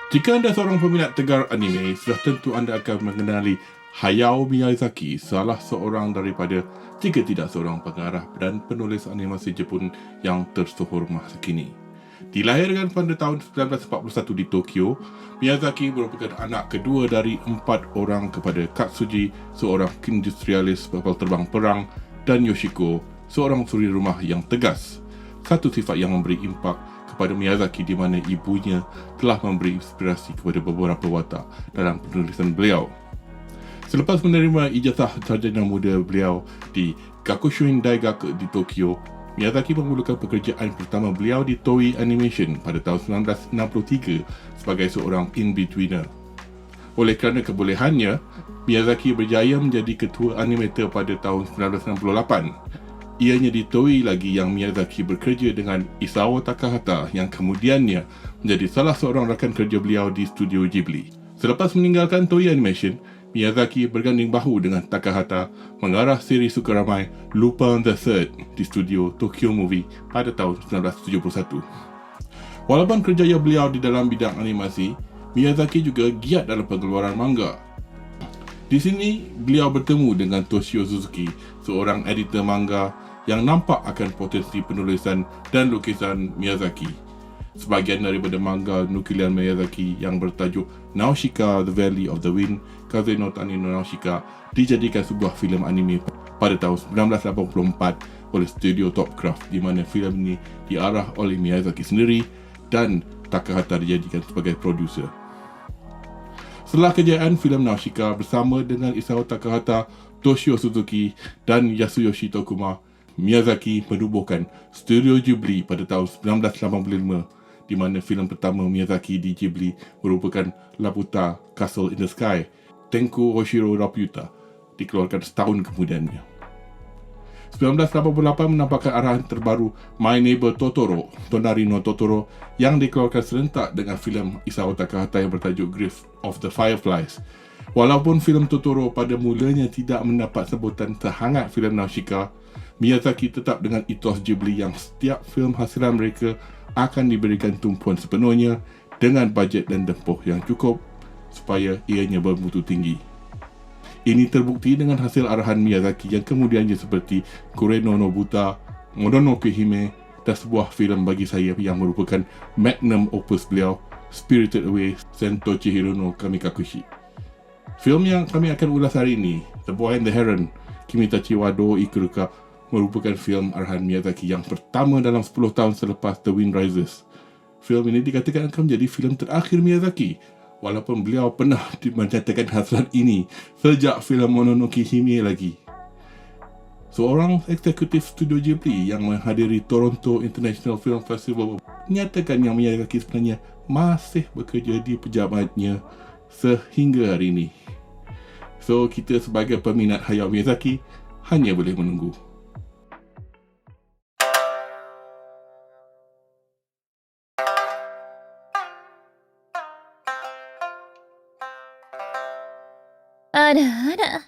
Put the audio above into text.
Jika anda seorang peminat tegar anime, sudah tentu anda akan mengenali Hayao Miyazaki, salah seorang daripada, jika tidak seorang pengarah dan penulis animasi Jepun yang tersohor masa kini. Dilahirkan pada tahun 1941 di Tokyo, Miyazaki merupakan anak kedua dari 4 orang kepada Katsuji, seorang industrialis kapal terbang perang, dan Yoshiko, seorang suri rumah yang tegas. Satu sifat yang memberi impak kepada Miyazaki di mana ibunya telah memberi inspirasi kepada beberapa watak dalam penulisan beliau. Selepas menerima ijazah sarjana muda beliau di Gakushuin Daigaku di Tokyo, Miyazaki memulakan pekerjaan pertama beliau di Toei Animation pada tahun 1963 sebagai seorang in-betweener. Oleh kerana kebolehannya, Miyazaki berjaya menjadi ketua animator pada tahun 1968. Ianya di Toei lagi yang Miyazaki bekerja dengan Isao Takahata yang kemudiannya menjadi salah seorang rakan kerja beliau di studio Ghibli. Selepas meninggalkan Toei Animation, Miyazaki berganding bahu dengan Takahata mengarah siri suka ramai Lupin the Third di studio Tokyo Movie pada tahun 1971. Walaupun kerjaya beliau di dalam bidang animasi, Miyazaki juga giat dalam pengeluaran manga. Di sini, beliau bertemu dengan Toshio Suzuki, seorang editor manga yang nampak akan potensi penulisan dan lukisan Miyazaki. Sebahagian daripada manga nukilian Miyazaki yang bertajuk Nausicaa The Valley of the Wind, Kaze no Tani no Nausicaa dijadikan sebuah filem anime pada tahun 1984 oleh studio Topcraft, di mana filem ini diarah oleh Miyazaki sendiri dan Takahata dijadikan sebagai produser. Setelah kejayaan filem Nausicaa bersama dengan Isao Takahata, Toshio Suzuki dan Yasuyoshi Tokuma, Miyazaki menubuhkan Studio Ghibli pada tahun 1985, di mana filem pertama Miyazaki di Ghibli merupakan Laputa Castle in the Sky, Tenku Hoshiro Laputa, dikeluarkan setahun kemudiannya. 1988 menampakkan arahan terbaru My Neighbor Totoro, Tonari no Totoro, yang dikeluarkan serentak dengan filem Isao Takahata yang bertajuk Grave of the Fireflies. Walaupun filem Totoro pada mulanya tidak mendapat sebutan sehangat filem Nausicaa, Miyazaki tetap dengan etos Ghibli yang setiap filem hasilan mereka akan diberikan tumpuan sepenuhnya dengan bajet dan tempoh yang cukup supaya ianya bermutu tinggi. Ini terbukti dengan hasil arahan Miyazaki yang kemudiannya seperti Kure no Nobuta, Mononoke Hime dan sebuah filem bagi saya yang merupakan magnum opus beliau, Spirited Away, Sento Chihiro no Kamikakushi. Filem yang kami akan ulas hari ini, The Boy and the Heron, Kimitachi wa do Ikuruka, merupakan filem arahan Miyazaki yang pertama dalam 10 tahun selepas The Wind Rises. Filem ini dikatakan akan menjadi filem terakhir Miyazaki, walaupun beliau pernah menyatakan hasrat ini sejak filem Mononoke Hime lagi. Seorang eksekutif studio Ghibli yang menghadiri Toronto International Film Festival menyatakan yang Miyazaki sebenarnya masih bekerja di pejabatnya sehingga hari ini. So, kita sebagai peminat Hayao Miyazaki hanya boleh menunggu.あらあら、